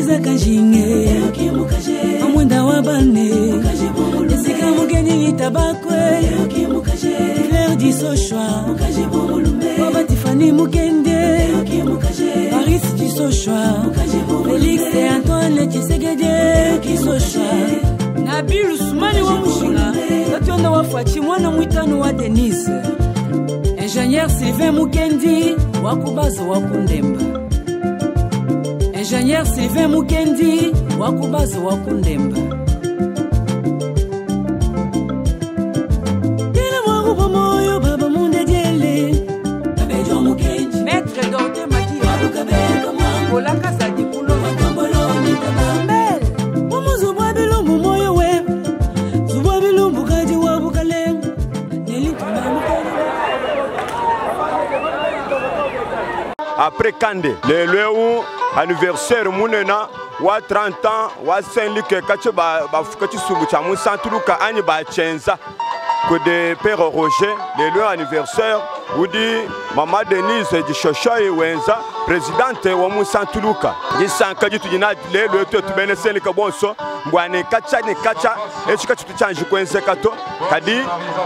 Teresa Kanjinge Amwenda Wabane Esika Mugeni Tabakwe Claire Disochwa Baba Tiffany Mugende Paris Disochwa Félix et Antoine Tshisekedi Disochwa Nabil Ousmane wa Mushinga Katonda wa Fachi mwana mwitano wa Denise Ingénieur Sylvain Mukendi Wakubazo Wakundemba Ingénieur Sylvain Mukendi Wakubazo Wakundemba Tena wakuba moyo baba munde jele Kabejo Mukendi Maître Dorte Maki Wakabeka Mwango la casa di Pulo Wakambolo Nitabambele Umuzu wabilo mumoyo we Zuwabilo mbukaji wabukale Nelituma Mukendi Après Kande, le lieu anniversaire munena wa 30 ans wa Saint-Luc kache ba fukati subu cha mun Santuluka ani ba chenza que de Père Roger le lieu anniversaire udi Mama Denise di Shoshoye Wenza présidente wa mun Santuluka di sanka di tujina le lieu to bene Saint-Luc bonso mbwane kacha ni kacha echika tuchanji kwenze kato kadi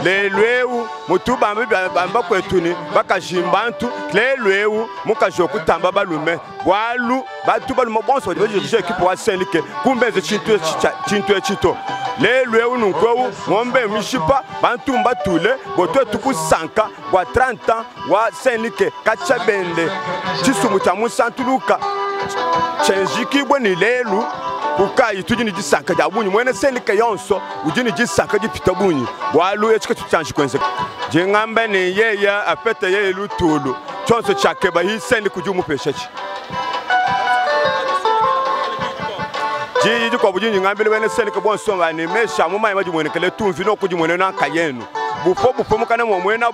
le lieu mutuba mbamba kwetuni bakajimbantu le lieu mukajoku tamba balume walu batuba lu bonso de dirige équipe wa Saint-Luc kumbeze chintu chito le lieu nunko ngombe mishipa bantu mbatule boto tuku sanka wa 30 ans wa Saint-Luc kacha bende chisumu cha Santuluka chenjiki boni lelu ukai tujini jisanka ja bunyi mwene Saint-Luc yonso ujini jisanka jipita bunyi walu echika tuchanji kwenze jengambe ni yeya apete ye lutulu chonso chake ba hi Saint-Luc kujumu peshechi ji kwa bujini ngambele wene Saint-Luc bonso bani mesha muma imaji mwene kele tumvi no kujimwene na kayenu bupo mukana mwena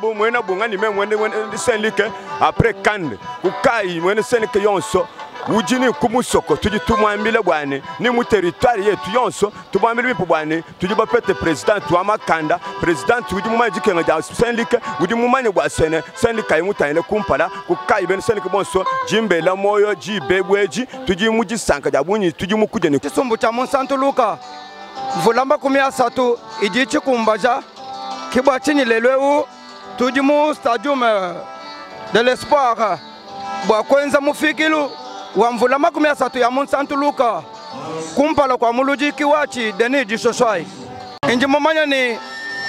ngani me mwene Saint-Luc après Kande ukai mwene Saint-Luc yonso ujini kumusoko tujitumwambile bwane ni mu territoire yetu yonso tumwambile bipo bwane tujiba pete president wa makanda president ujimumaji kenga ja Saint-Luc ujimumanye bwa sene Saint-Luc ayimutanyele kumpala kukai ben Saint-Luc bonso jimbela moyo jibebweji tujimuji sanka ja bunyi tujimukujeni kisumbu cha Santuluka vulamba kumia satu ijichi kumbaja kibwa chini lelweu tujimu stadium de l'espoir bwa kwenza mufikilu wa mvulama kumia satu ya Santuluka kumpala kwa muluji kiwachi deni jishoshwai inji momanya ni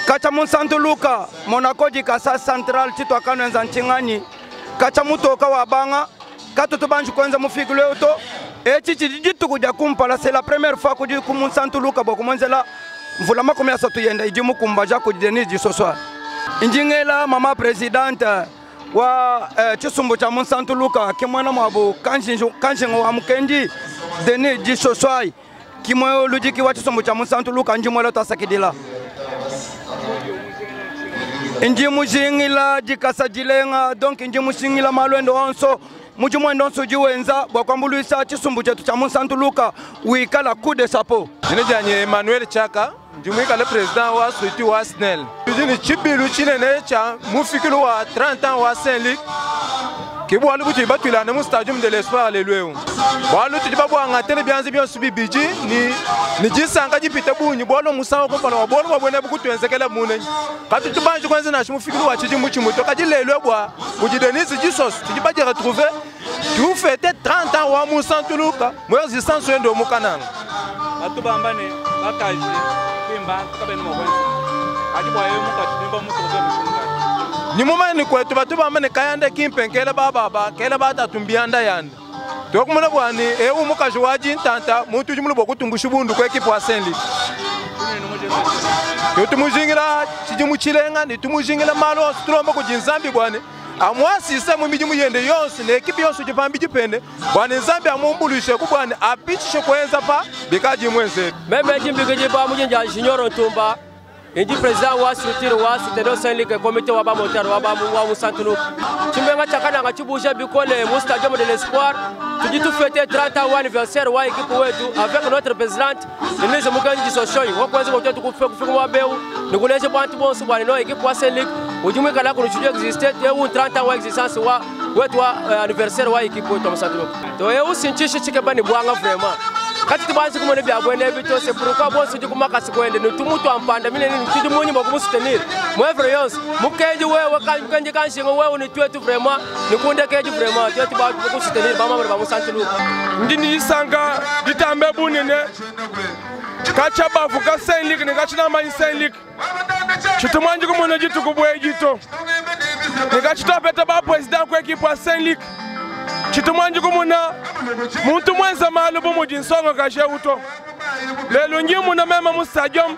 kacha Santuluka monakoji kasa central chitwa kanwenza nchingani kacha mutoka wa banga katutubanji kwenza mufikilu euto echi chijitu kuja kumpala c'est la première fois kuji Santuluka bwa kumwenzela mvulama kumia satu yenda ijimu kumbaja kuji deni jishoshwai injingela mama presidente wa chisumbu cha Santuluka kimwana mwabu kanshingo wa Mukendi Denis Jishoshwai kimwe lujiki wa chisumbu cha Santuluka njimwelo tasakidila injimu jingila jikasa jilenga donc injimu jingila malwendo onso mujumwendo onso jiwenza bwa kwambuluisa chisumbu chetu cha Santuluka wikala kude sapo Ninejanye Emmanuel Chaka njumuika le président wa Suiti wa SNEL tujini chibilu chinene cha mufikilu wa 30 ans wa Saint-Luc kibu alu buti batula na stadium de l'espoir le lweu balu tujiba bwa ngatene byanzi byansu bibiji ni jisanga jipita bunyi bolo musawo ko pala bolo babone bukutwenzekela mune kati tubanji kwanza na mufikilu wa chijimu chimuto kajilelwe bwa buji Denise Jisos tujiba je retrouver tu fêter 30 ans wa Santuluka mo existence ndo mukananga atubambane bakaji kwimba kabene mo kwanza ajibwa yeye mukatimba mutoze mushinga ni mumani kwetu batubambane kayande kimpenkele baba kele batatumbianda yanda tokumuna bwani ewu mukaji waji ntanta muntu jimulubo kutungusha bundu kwa equipe wa Saint-Luc tumujingira chijimuchilenga ni tumujingira malo stromba kujinzambi bwani amwasi semu mijimu yende yonse ne equipe yonse jipambi jipende bwani nzambi amumbulishe kubwani apichishe kwenza pa bikaji mwenze meme jimbige ba mujinja junior Ntumba inji president wa structure wa Cité Saint-Luc comité wa ba moteur wa Santuluka chimbenga chakana ngachibusha bikole mu stadium de l'espoir tujitu fêter 30 ans anniversaire wa équipe wetu avec notre présidente Denise Mukendi Jishoshwai wa kwanza kwa tuku kufika wa beu nikuleje bantu bonso bwana no équipe wa Saint-Luc ujumwe kala ko chujo exister et 30 ans wa existence wa wetu wa anniversaire wa equipe wetu Musantuluka to eu sinchishi chike bani bwanga vraiment kati tibanzi kumone bya bwene bito c'est pourquoi bon sidi kumaka sikwende ni tumutu ampanda mine ni tidi munyi mbakumu soutenir mwevre yonse mukeji wewe kanje kanshingo wewe ni twetu vraiment ni kunde keji vraiment twetu ba ku soutenir ba mamre ba Musantuluka ndini isanga ditambe bunene kacha bafu ka Saint-Luc ne kachina ma Saint-Luc chitumwanji kumone jitu kubwe jito ne kachita peta ba president kwa equipe ya Saint-Luc chitumwanji kumuna muntu mwenza malubu mujinsonga kashe uto lelo nyimu na mema mu stadium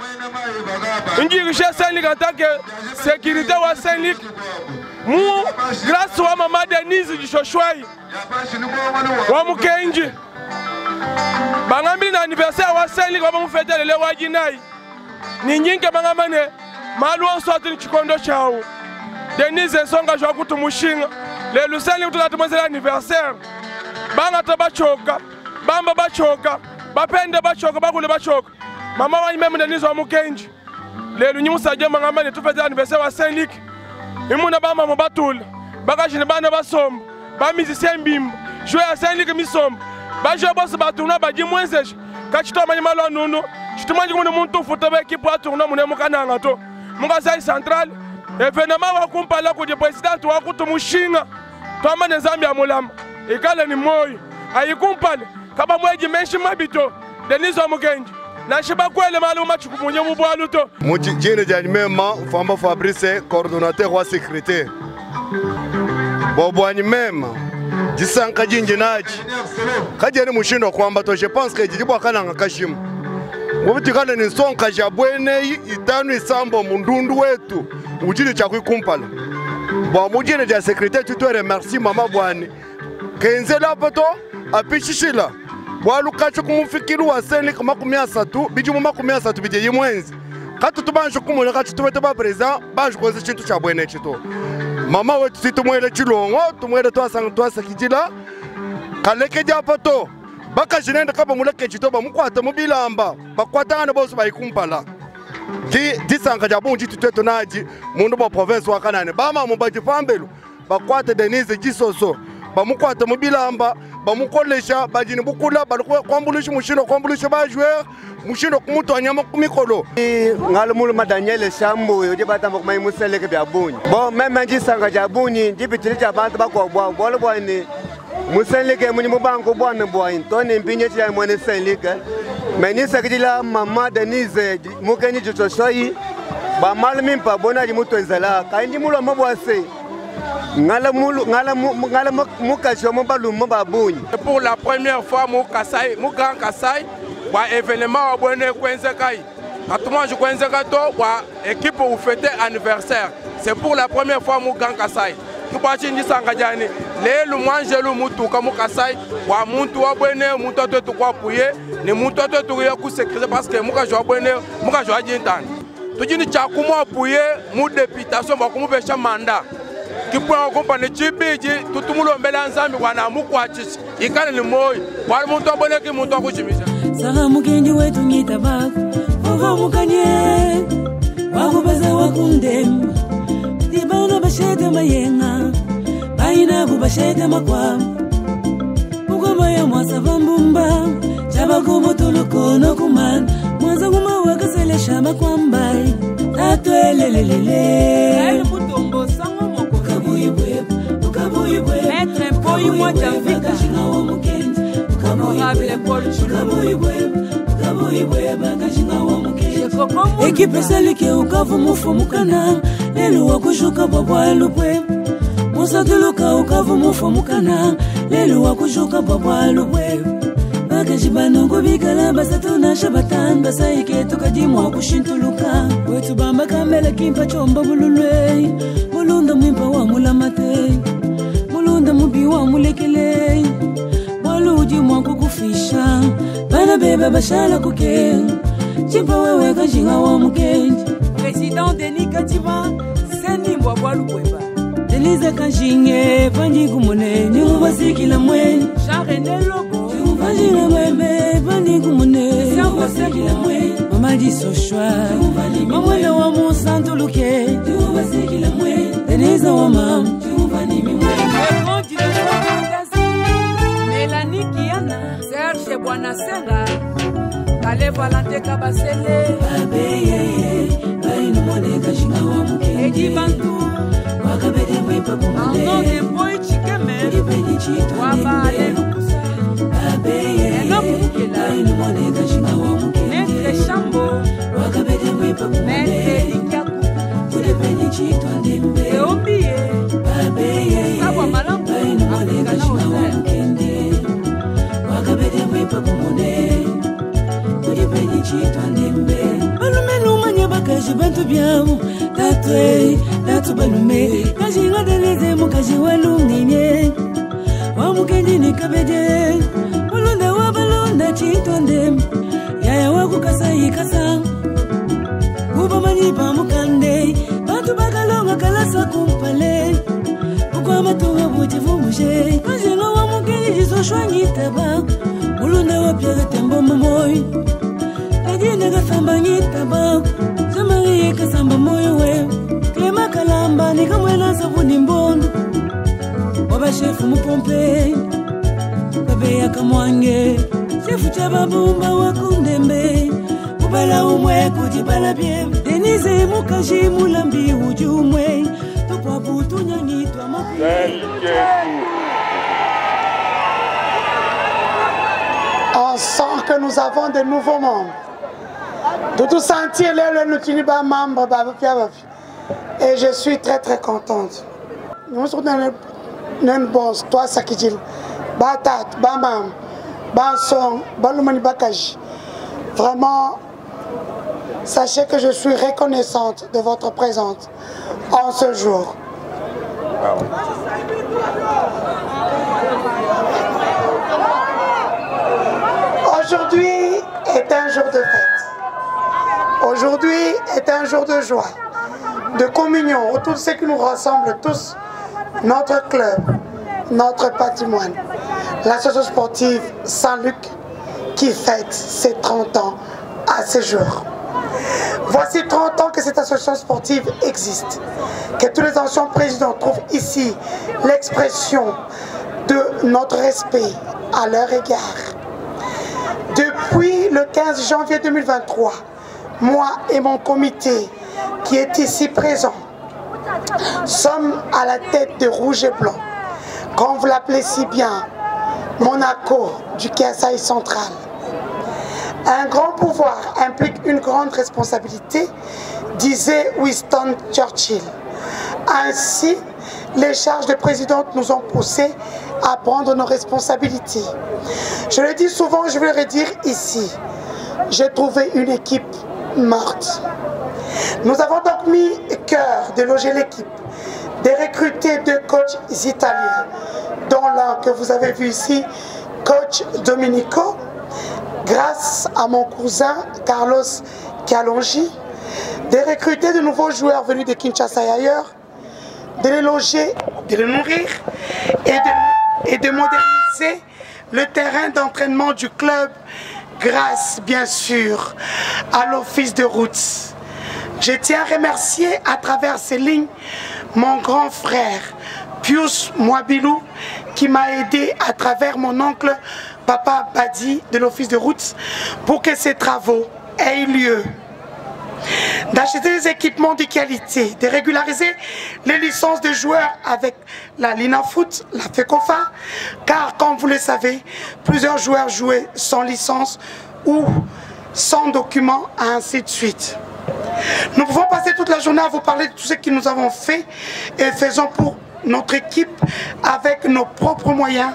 njirushe Saint-Luc atake sécurité wa Saint-Luc mu grâce wa mama Denise Jishoshwai wa mukenji bangambi na anniversaire wa Saint-Luc wa mufete lele wa jinai ni nyinge bangamane malu onsoati chikondo chao Denise songa jwa kutumushinga lelo Saint-Luc tukatumwezela anniversaire banga tabachoka bamba bachoka bapende bachoka bakule bachoka mama wa nyime Denise wa mukenji lelo nyimusa jema ngamane tufete anniversaire wa Saint-Luc imuna bama mubatula bakashine bana basomba ba musicien mbimba jouer à Saint-Luc misomba ba jouer boss batuna ba dimwenzeje kachito manyimalo nunu chitumanji kumune muntu futa ba equipe atuna mune mukananga to mukasai central evenema wa kumpala ku president wa kutumushinga twama ne Zambia mulamba ikale ni moyo ayikumpale kaba mweji menshi mabito Denise wa mukenji na shiba kwele malu machukumunye mubwalu to mujine janimema Famba Fabrice coordonnateur wa sécurité bobwani mema jisanka jinje naji kajeri mushindo kwamba to je pense que jibwa kana ngakashimu ngobutikana ni sonka jabwene itanu isambo mundundu wetu ujili cha kuikumpala bo mujine ja sécurité tu te remercie mama bwani kenze lapoto apishishila bwalu kacho kumufikiru wa Saint-Luc makumia satu bijumu makumia satu bije yimwenzi katu tubanjo kumule katu tubete ba president banjo konze chintu cha bwene chito mama wetu situmwele chilongo tumwele twasa kijila kaleke japato baka jinende kaba muleke chito ba mukwata mubilamba bakwatana bosu bayikumpala disanga jabunji tutweto naji mundu ba province wa Kanane bama mubaji pambelu bakwata Denise Jisoso bamukwata mubilamba bamukolesha bajini bukula kwambulisha mushino kwambulisha ba joueur mushino kumuto anyama kumikolo ngalumulu madaniel shambu yoje batamba kuma imuseleke byabunyi bo meme njisanga jabunyi ndibitili jabantu bakobwa bolo bwani museleke munyi mubanko bwana bwani toni mpinye cha mwene Saint-Luc menisa kidila mama Denise mukeni Jishoshwai ba malmi mpa bona jimutwenzala kandi mulo mabwase pour la première fois mon grand Kassai wa événement abonné Kwenzekai atuma je Kwenzeka to wa équipe pour fêter anniversaire c'est pour la première fois mon grand Kassai tubachi ndisanga jani lelo mwanjelu mutu kama Kassai wa muntu abonné muntu to kwa puye ni muntu to ya ku sécurité parce que muka jo abonné muka jo ajintani tujini cha kumwa puye mu députation ba kumubesha mandat kipwa kompane chibiji tutumulo mbele nzambi wana mukwachichi ikale ni moyo wali muntu aboneke muntu akuchimisha sanga mukenji wetu ngitabako ova mukanye wakubaza wakundemba dibana bashete mayenga baina bubashete makwamu ukoma ya mwasa vambumba chabako motuluko no kumana mwanza nguma wakaselesha makwambai tatwelelelele mutombo sango Maître Mpoyi Mwajavika Honorable Paul Equipe Salike ukavu mufu mukana lelo wakushuka babwa lupwe Musantuluka ukavu mufu mukana lelo wakushuka babwa lupwe Bakashibano bikala basatuna shabatan basaike tukadimwa kushintuluka wetu bamba kamela kimpa chomba bululwe mulunda mwimpa wa mulamate mulunda mubi wa mulekele waluji mwangu kufisha bana bebe bashala kuke chimpa wewe kajinga wa mukenji Président Denis Katiba seni mbwa lubweba Denise Kajinge panji kumone nyuba sikila mweni Charene Lobo Vagina mweme panji kumone Samba sikila mweni Mama Jishoshwai Mamwele wa Musantuluke Nyuba sikila mweni Denise wa mam Nyuba ni mweni Bwana Senga Kale Valante Kabasele Edi Bantu Arnaud de Boy Chikeme Waba Lelukusa Enoch Mukela Maître Chambo Maître Linkaku Eombiye Sabwa Malambo Afrika na Hotel Balumenu manya bakaji bantu byamu Tatwe, tatu balume Kaji ngadeleze mukaji walunginye Wamukendi ni kabede Balunda wa balunda chitonde Yaya waku kasa ikasa Kuba manipa mukande Bantu bakalonga kalasa kumpale Ukwa matuwa bujivumbushe Kaji nga wamukendi jiso shwangi taba Mulunda wa piaga tembo mamoy Kadine gasamba ngitaba Zamari kasamba moyo we Klema kalamba ni kamwena savuni mbondo Waba shefu mupompe Babe ya kamwange Shefu chababumba wakundembe Kubala umwe kujibala bie Denize mukaji mulambi ujumwe Tupwa butu nyangitwa makuye On sent que nous avons de nouveaux membres. De tout sentir les Nutiniba membres. Et je suis très contente. Nous sommes dans le bon, toi Sakidil, Batat, Bamam, Banson, Balumani Bakaji. Vraiment, sachez que je suis reconnaissante de votre présence en ce jour. Aujourd'hui est un jour de fête. Aujourd'hui est un jour de joie, de communion autour de ce qui nous rassemble tous, notre club, notre patrimoine, l'association sportive Saint-Luc qui fête ses 30 ans à ce jour. Voici 30 ans que cette association sportive existe, que tous les anciens présidents trouvent ici l'expression de notre respect à leur égard. Depuis le 15 janvier 2023, moi et mon comité qui est ici présent sommes à la tête de Rouge et Blanc, comme vous l'appelez si bien, Monaco du Kasaï central. Un grand pouvoir implique une grande responsabilité, disait Winston Churchill. Ainsi, les charges de présidente nous ont poussé à prendre nos responsabilités. Je le dis souvent, je vais le redire ici. J'ai trouvé une équipe morte. Nous avons donc mis cœur de loger l'équipe, de recruter 2 coachs italiens, dont l'un que vous avez vu ici, coach Domenico, grâce à mon cousin Carlos Calongi, de recruter de nouveaux joueurs venus de Kinshasa et ailleurs, de les loger, de les nourrir et de moderniser le terrain d'entraînement du club grâce bien sûr à l'office de routes. Je tiens à remercier à travers ces lignes mon grand frère Pius Mwabilou qui m'a aidé à travers mon oncle Papa Badi de l'office de routes pour que ces travaux aient lieu. D'acheter des équipements de qualité, de régulariser les licences de joueurs avec la Lina Foot, la FECOFA, car comme vous le savez, plusieurs joueurs jouaient sans licence ou sans document, ainsi de suite. Nous pouvons passer toute la journée à vous parler de tout ce que nous avons fait et faisons pour notre équipe avec nos propres moyens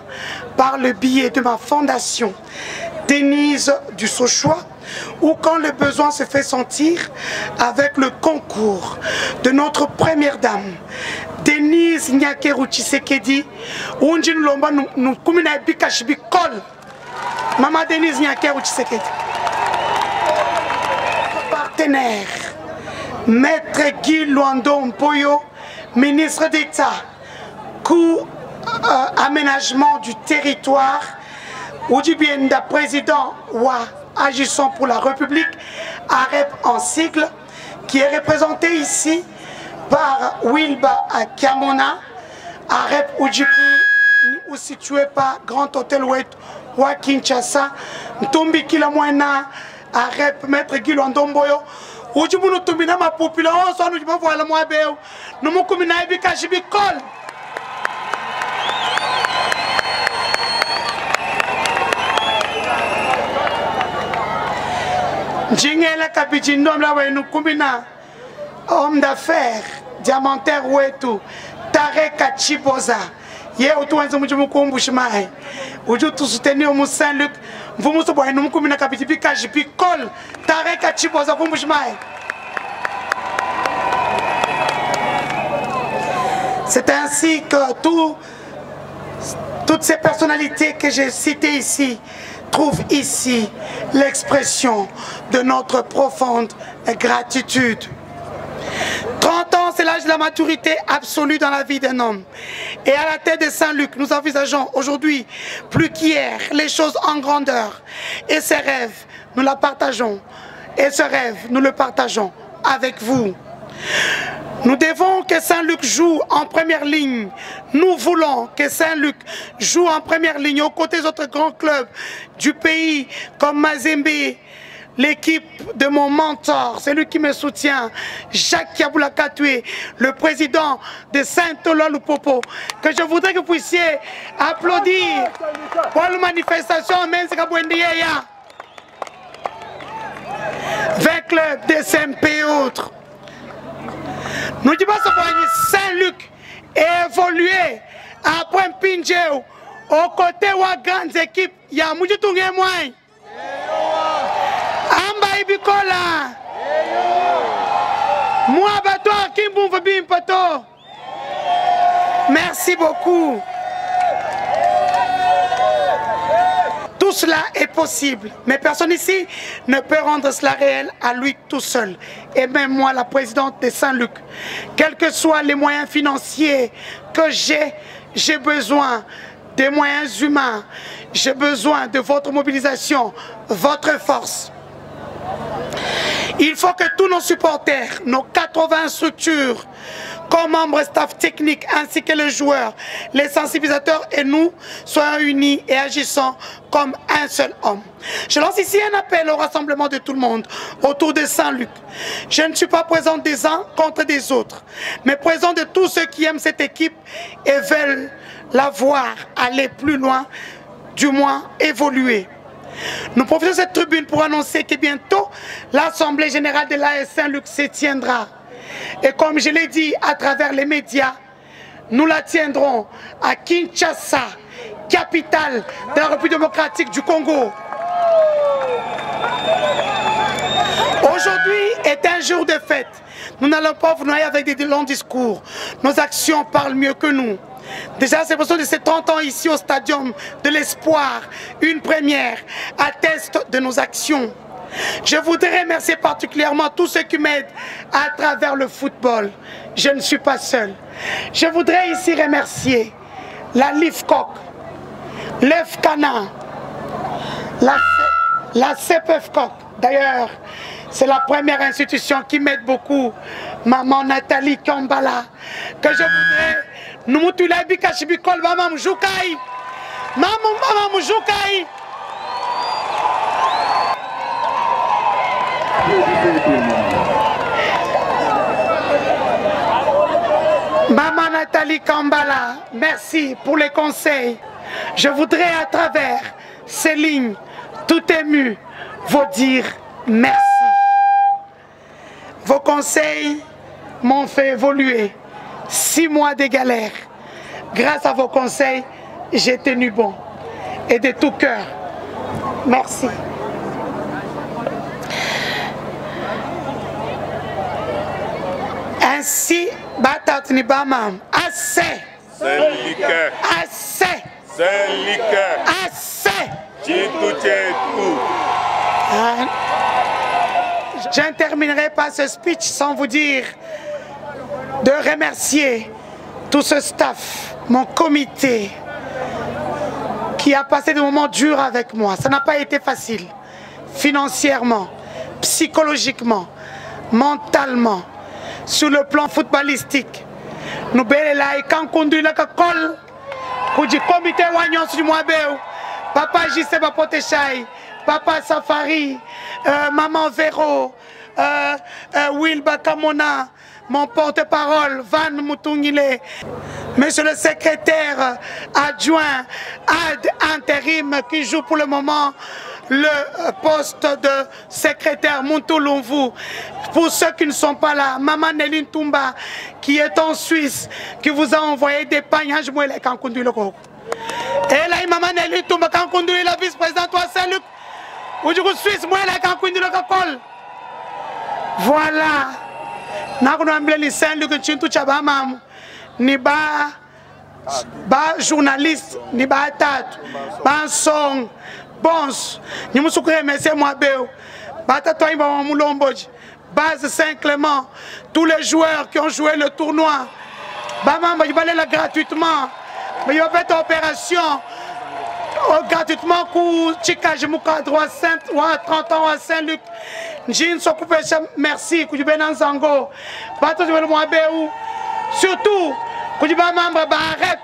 par le biais de ma fondation Denise du Sochois, ou quand le besoin se fait sentir avec le concours de notre première dame Denise Nyakeru Tshisekedi, Unjin Lomba Nukumina Bikashibi Kol, Maman Denise Nyakeru Tshisekedi. Partenaire, Maître Guy Luando Mpoyo, ministre d'État, coût aménagement du territoire, Oudibienda président Wa agissant pour la République, AREP en sigle, qui est représenté ici par Wilba Kiamona, AREP Oudibi, ou situé par Grand Hôtel Oued wa Kinshasa ntumbi kila mwana a rep maître Guilo Ndomboyo ujibuno tumbi na mapopulation so nujibo voilà moi beu numukumi na ibika shibikol Jingela kabijindom la wenu kumina homme d'affaires diamantaire wetu Tareka Chiboza ye utuanze mujumu kumbushimai uju tu soutenir mu Saint-Luc mvumu so bwa numu kumina kabitibi kajipi kol Tareka Chiboza kumbushimai. C'est ainsi que toutes ces personnalités que j'ai citées ici trouvent ici l'expression de notre profonde gratitude. 30 ans, c'est l'âge de la maturité absolue dans la vie d'un homme. Et à la tête de Saint-Luc, nous envisageons aujourd'hui, plus qu'hier, les choses en grandeur. Et ces rêves, nous la partageons. Et ce rêve, nous le partageons avec vous. Nous devons que Saint-Luc joue en première ligne. Nous voulons que Saint-Luc joue en première ligne aux côtés des autres grands clubs du pays comme Mazembe, l'équipe de mon mentor, celui qui me soutient, Jacques Kiaboula Katoué, le président de Saint-Olo-Lupopo, que je voudrais que vous puissiez applaudir pour la manifestation 20 clubs de SMP et autres. Nous disons que Saint-Luc est évolué après un pinjeu aux côtés de grandes équipes. Il y a Moudjoutoungé Mouaï. Amba Ibikola. Moi, Batoire, Kimboum Fabim Pato. Merci beaucoup. Tout cela est possible, mais personne ici ne peut rendre cela réel à lui tout seul. Et même moi, la présidente de Saint-Luc, quels que soient les moyens financiers que j'ai besoin des moyens humains, j'ai besoin de votre mobilisation, votre force. Il faut que tous nos supporters, nos 80 structures, comme membres staff technique ainsi que les joueurs, les sensibilisateurs et nous soyons unis et agissons comme un seul homme. Je lance ici un appel au rassemblement de tout le monde autour de Saint-Luc. Je ne suis pas présent des uns contre des autres, mais présent de tous ceux qui aiment cette équipe et veulent la voir aller plus loin, du moins évoluer. Nous profitons de cette tribune pour annoncer que bientôt l'Assemblée générale de l'AS Saint-Luc se tiendra. Et comme je l'ai dit à travers les médias, nous la tiendrons à Kinshasa, capitale de la République démocratique du Congo. Aujourd'hui est un jour de fête. Nous n'allons pas vous noyer avec des longs discours. Nos actions parlent mieux que nous. Déjà, c'est pour ça de ces 30 ans ici au Stadium de l'Espoir, une première, atteste de nos actions. Je voudrais remercier particulièrement tous ceux qui m'aident à travers le football. Je ne suis pas seul. Je voudrais ici remercier la LIFCOC, l'EFCANA, la CPFCOC. D'ailleurs, c'est la première institution qui m'aide beaucoup. Maman Nathalie Kambala, que je voudrais... Nous moutulabi kashibikol mama mjoukai. Mama mjoukai. Maman Nathalie Kambala, merci pour les conseils. Je voudrais à travers ces lignes, tout ému, vous dire merci. Vos conseils m'ont fait évoluer. 6 mois de galère. Grâce à vos conseils, j'ai tenu bon. Et de tout cœur, merci. Ainsi, Batatni Bamam, assez. Assez. Assez. Je ne terminerai pas ce speech sans vous dire de remercier tout ce staff, mon comité, qui a passé des moments durs avec moi. Ça n'a pas été facile, financièrement, psychologiquement, mentalement, sur le plan footballistique. Nous sommes là et quand on conduit le col, pour le comité Wagnon sur moi, Papa Giseba Potechai, Papa Safari, Maman Véro, Wilba Kamona, mon porte-parole, Van Moutungile, Monsieur le secrétaire adjoint ad intérim qui joue pour le moment le poste de secrétaire Moutulumvu. Pour ceux qui ne sont pas là, Maman Néline Toumba qui est en Suisse, qui vous a envoyé des pagnes. Et là, Maman Néline Toumba qui a conduit la vice-présidente de Saint-Luc. Ou du coup, Suisse, moi, elle a conduit le col. Voilà. Nous Saint-Luc, ni ba journaliste, ni ba tat, ba song, bons, ni musuku remercier moi beo, ba tatouin ba mulomboji, base Saint-Clément, tous les joueurs qui ont joué le tournoi, ba mamba ils là gratuitement, mais ils ont fait opération gratuitement pour Chika Jimuka droit 30 ans à Saint-Luc, Jean s'occupe merci, Koudibenan Zango, ba tout le moi beo. Surtout, Koudiba Mamba Barret,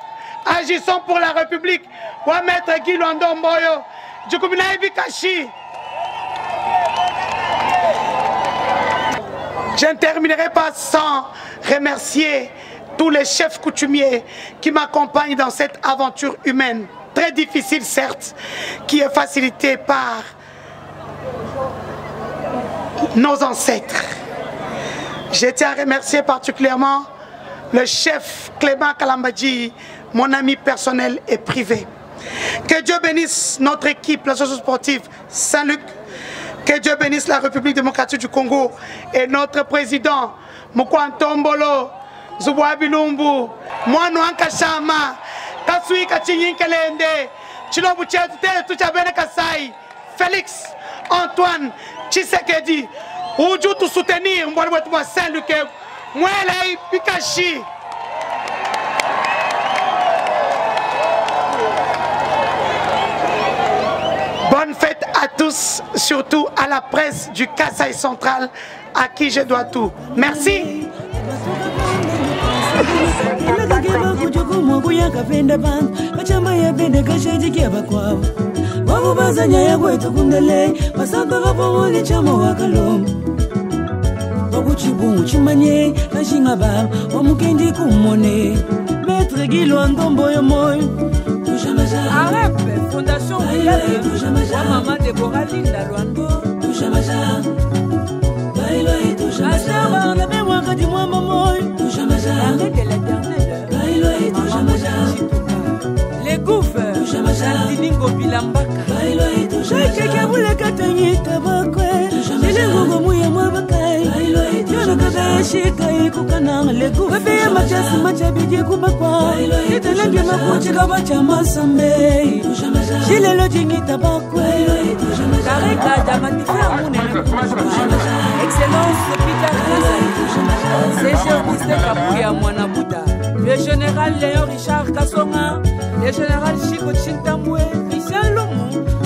agissons pour la République. Ou à mettre Guy Luandomboyo, Djokoubina Ebikashi. Je ne terminerai pas sans remercier tous les chefs coutumiers qui m'accompagnent dans cette aventure humaine. Très difficile, certes, qui est facilitée par nos ancêtres. Je tiens à remercier particulièrement le chef Clément Kalambadji, mon ami personnel et privé. Que Dieu bénisse notre équipe, l'association sportive Saint-Luc. Que Dieu bénisse la République démocratique du Congo et notre président Mukwantombolo, Zouboua Bilumbu, Mouanou Ankashama, Kasui Kachinyin Kelende, Chilobu Tchète, Touchabene Kasai, Félix, Antoine, Tshisekedi, Oudjou tout soutenir, moi Saint-Luc. Mwele Pikachi. Bonne fête à tous, surtout à la presse du Kasaï central, à qui je dois tout. Merci. Chimanye, la Jingaba, Wamukendi Kumone, Maître Guilon Domboyo Moy, Arep, Fondation William, Maman Deborah Linda Luando, Touchamaja, la mémoire du moi Mamoy, arrête de l'éternel, les gouffres, Diningo Bilambaka, Cheke Boule Katani Tabakwe, Jelengo Mouya Mabakai. Shika kukana legu Bebe machasi machabidi kubakwa Italangi makuchi kabacha masambe Shilelo jingi tabakwe Kareka jamanifa mune Excellence Peter Kazai C'est Auguste Kapuya Mwanabuta Le général Léon Richard Kasonga Le général Chico Chintamwe Christian Lomu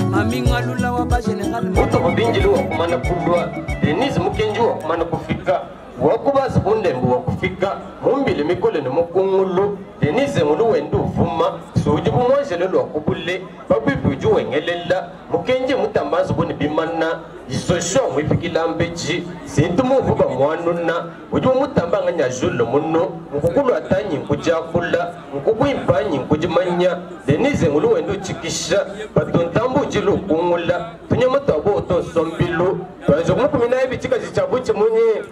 Maminga Lula Waba général Muto mbinjili wa kumana kulwa Denise Mukenji wa kumana kufika Wakubaza kundembu wakufika Mumbili mikole ni mukungulu Denise mulu wendu vuma Sujibu mwaje lelo wakubule Babibu uju wengelela Mukenji mutambazo kuni bimana Jisosho mwifiki mbeji Sintu muvuba mwanuna Uju mutambanga njajulu muno Mkukulu atanyi nkujakula Mkuku impanyi nkujimanya Denise mulu wendu chikisha Batuntambu jilu kungula Tunyamata waboto sombilu Bajo mukumina hivi chika jichabuchi munye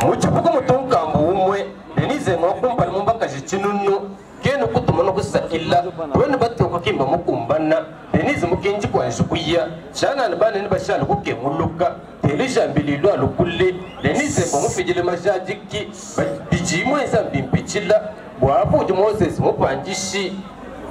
Muchapuko mutungambu umwe Denise mwakumpa mumbaka jichinunu Keno kutumano kusakila Wenu batu wakimba mukumbana Denise mukenji kwa njukuya Chana nabane nibashali kuke muluka Telija mbililu alukule Denise kwa mufijile majadiki Bijimwe zambi mpichila Wapu uji Moses mupanjishi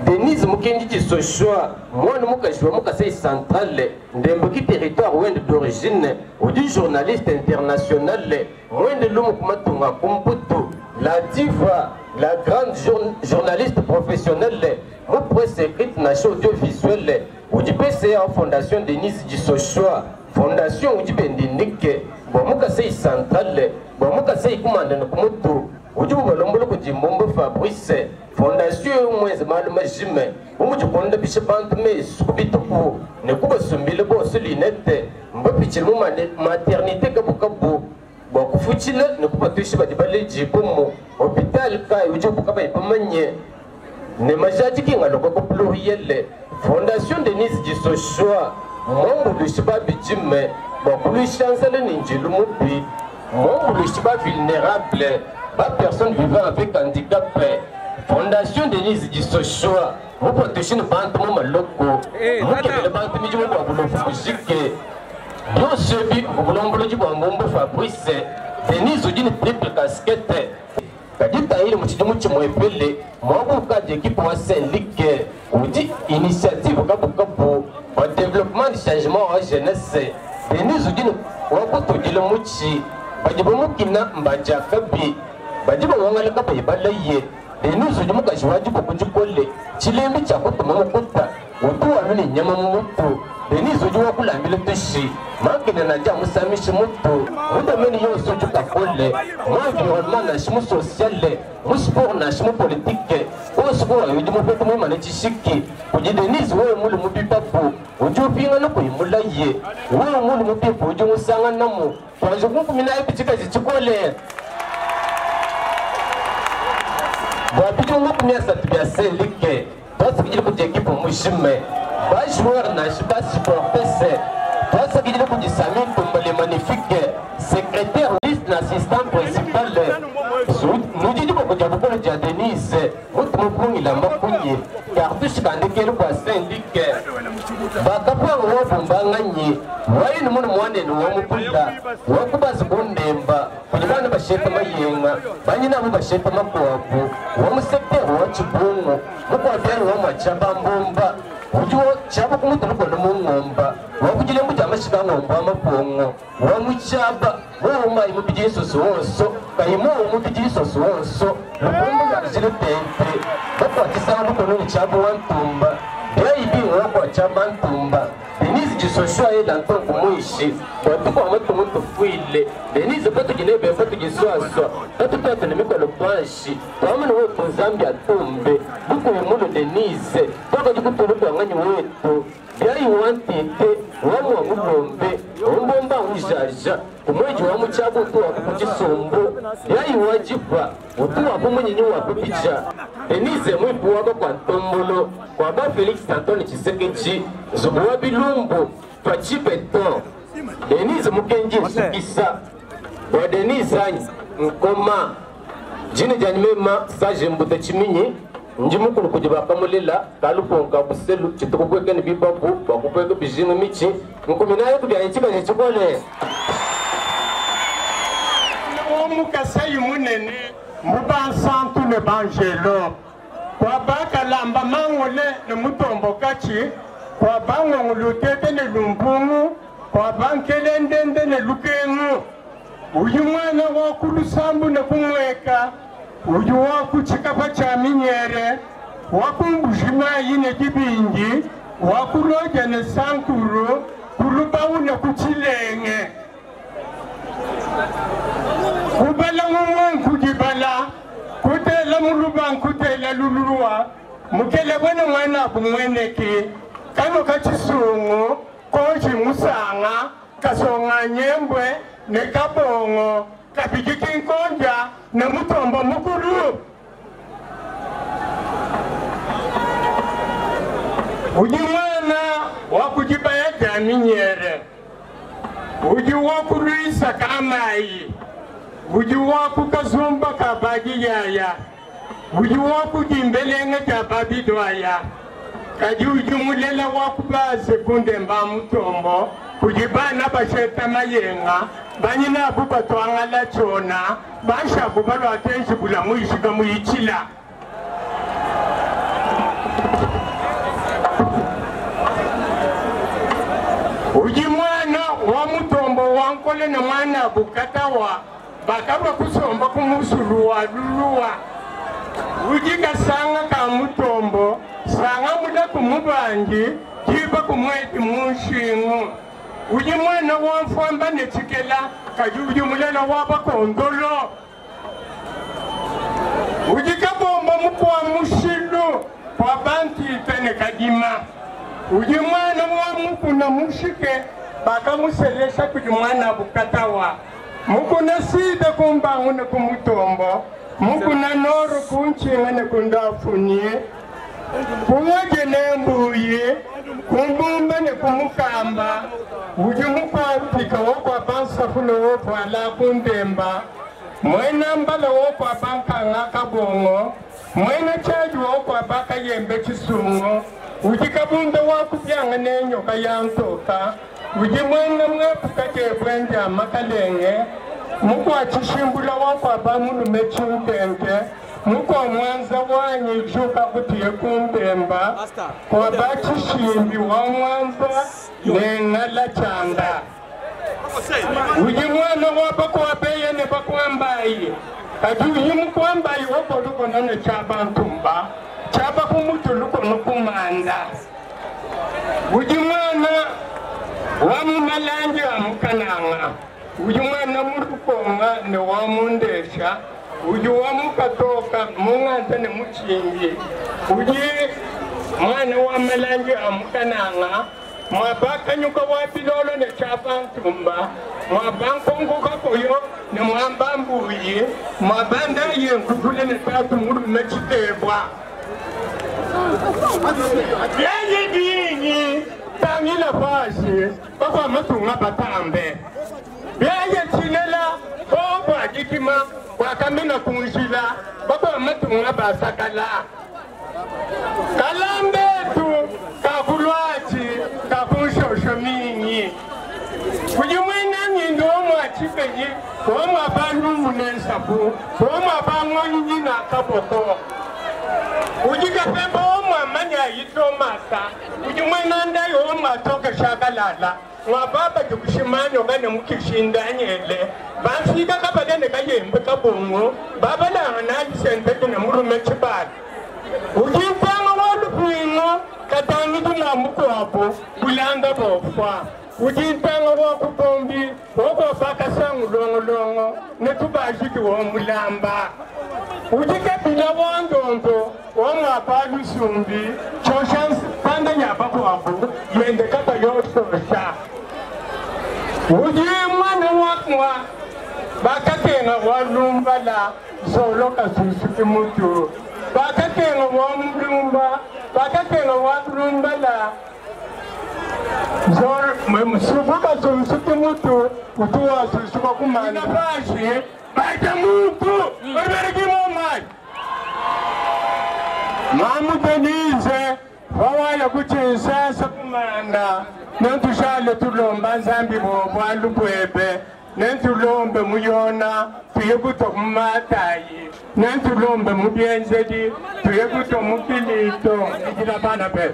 Denise Mukendi Sochoa, moi nous Mukasei centrale, d'un territoire d'origine, ou du journaliste international, moi de l'Umukumatunga Kumputu, la diva, la grande journaliste professionnelle, mon presse écrite nation audiovisuelle, ou du PCA Fondation Denise Sochoa, Fondation ou du Bendinike, bon Mukasei centrale, bon Mukasei Kumandana Kumutu. ujubu balombolo kujimbombo Fabrice fondation mwezi maluma jime umujukonda bishabantu mesu kubituku ne kuba sumbile bose linete mbapichil mu maternité kabukabu bakufuchila ne kuba tushi badibale jibumu hôpital kai ujubu kaba ipamanye ne majaji kinga lokoko pluriel fondation Denise Gisoshwa Mambo de Shibabi Jime bakulu chancelier ninjilu mubi membre de Shiba vulnérable, pas personne vivant avec handicap. Fondation Denise Gisoshwa, vous protégez une bande de mon loco. Vous avez le bande de Midjo pour vous faire. Nous sebi, vous voulez du bon Fabrice. Denise ou d'une triple casquette. Kadita ile mchidumu chimwepele, mwabu kadi équipe wa Saint-Luc, ou dit initiative kabukabu, au développement du changement en jeunesse. Denise ou d'une wakuto dilo muchi. Bajibu mukina mbaja kabi bajibu wangale kapa ibalaye Denise ujimu kashiwajibu kujikole chilembi chakutu mamukuta utu waluni nyama mutu Denise ujiwa kulambile tushi makina na jamu samishi mutu muda meni yosu juka kole mwa environnement na shimu sociale mu sport na shimu politike osuko wa ujimu petu mu manechishiki uji Denise wewe mulu mubipapu ujiu pinga nuku imulaye wewe mulu mubipapu ujimu sanga namu kwa jukungu minaye pichika jichikole Wapitu nguku miasa tubia Saint-Luc Tosa kijili kujekipu mushime Bajoueur na shiba supportese Tosa kijili kujisami tumbale magnifique Secrétaire liste na assistant principal Nujiji kwa kujabukolo ja Denise Mutu mupungi la makunye Kartushi kandekelu kwa Saint-Luc Bakapa wabu mbanganyi Wayi numunu mwane nuwamukula Wakubazi kundemba Kujibana bashepa mayenga Banyina mu bashepa makwabu Wamusekteru wachibungu Mukwa teru wamachamba mbomba Ujuo chaba kumutulu kwa ngomba Wakujile mbuja mashiga ngomba wamapongo Wamuchaba Wama imubijiri sosu wonso Kaimo umubijiri sosu wonso Lukumbu yarizile tente Wakwa kisanga lukono ni chaba wantumba Dea ibi wakwa chaba wantumba Denise Gisoshwa ye danton kumuishi Watuko wamatu mtu fuile Denise pato jinebe pato jiswaswa Tatu tatu ni miko lupanshi Wamanu wetu Zambia tumbe Buku imulo Denise Waka jikutulubu wanganyi wetu Yari wantite Wamu wa mulombe Umbomba ujaja Kumweji wamu chabu utu wakukujisombo Yari wajipa Utu wakumunyi wakupicha Denise mwipu waba kwa ntombolo Kwa ba Felix Antoine Tshisekedi Zubuwa bilumbu Twachi beton Denise mukenji sukisa Wa Denise anyi Nkoma Jine janimema Saje mbute chiminyi Njimukulu kujibaka mulila Kaluponga buselu Chitukukweke ni bibabu Wakukweke bijingu michi Nkuminaye kubya nchika nchikole Omukasayi munene Mubansantu ne banjelo Kwa baka lamba mangole ne mutombo kachi Kwa bango ngulutete ne lumbungu Kwa bankele ndende ne lukengu Uyu mwana wakulu sambu ne kumweka Uyu waku chikapa cha minyere Wakumbujima yine kibingi Wakuloja ne sankuru Kulubawu ne kuchilenge Kubala mumwan kujibala Kutela muluban kutela luluwa Mukele wena mwana bumweneke Kano kachisungu Koji musanga Kasonga nyembwe Nekabongo Kapikiki nkonja Na mutombo mukuru Ujimwana Wakujibaya jaminyere Uji wakuluisa kamayi Uji waku kazumba kabagi yaya Uji waku jimbelenga jababi doaya Kaji uji mulela waku baze kunde mba mutombo Kujibana basheta mayenga Banyina abuba tuangala chona Basha abubalo atenshi bula muishiga muichila Uji mwana wa mutombo wankole na mwana bukatawa Bakaba kusomba kumusuluwa luluwa Uji kasanga ka mutombo Sanga muda kumubanji Jiba kumweti mushingu Uji mwana wa mfamba nechikela Kaji uji mulela waba kondolo ujikabomba mukwa mushilu kwa banti tene kadima ujimwana wa mukuna mushike baka muselesha kujimwana bukatawa mukuna sida kumbangu ne kumutombo mukuna noru kunchinga ne kundafunie kuwaje nembuye kumbumba ne kumukamba ujimukwa pika wokwa bansa funo wokwa la kundemba mwena mbala wokwa banka ngaka bongo mwena chaji wokwa baka yembe chisungo ujikabunda wakubyanga nenyoka yantoka ujimwena mwepuka jebwenja makalenge mukwa chishimbula wokwa bamunu mechintenge mukwa mwanza wanyi juka kutiye kumbemba kwa bachishimbi wa mwanza nengala chanda ujimwana wabakwa beye ne bakwambaye ajuyi mukwambaye wokoluko nane chabantumba chaba kumutuluko nukumanda ujimwana wamumalanje amukananga ujimwana murukonga ne wamundesha uju wamukatoka munganza ne muchingi uji mwana wamalanje amukananga mwabaka nyuka wapilolo ne chabantumba mwabankongo kakoyo ne mwambambuye mwabanda yenkutule ne tatu muru mechitebwa yaye binyi tangila fasi bako matunga batambe yaye chilela obwa jikima wakamina kunjila bako matunga basakala kalambetu kakulwachi kakunshosho minyi kujimwena nyindo mwachipenyi omwa bandu nensabu omwa bang'onyi na kaboko ujika pemba omwa manya yitomasa ujimwena ndayo omwa toke shakalala mwababa jukushimanyo gane mukishindanyele bafika kabadene kayembe kabongo babalanga nayisenteke ne murume chibali ujipanga walukwingo katangitu na mukwapo kulanga bofwa ujipanga wakupombi wakopaka sangu longo netubashiki womulamba ujikapila wandongo wamwapalusumbi choshansi panda nyapakwapo yende kapa yotosha ujimwana wakwa bakatenga walumbala zoloka susuki mutu bakatenga wamulumba bakatenga walumbala zor msubuka susuki mutu utuwa susuka kumanda bashi baita mutu obereki momai mamu Denise wawaya kuchinsasa kumanda nentushale tulomba nzambi bobwa lubwebe nentulombe muyona tuyekuto mumatayi nentulombe mubyenzedi tuyekuto mukilito ikila bana be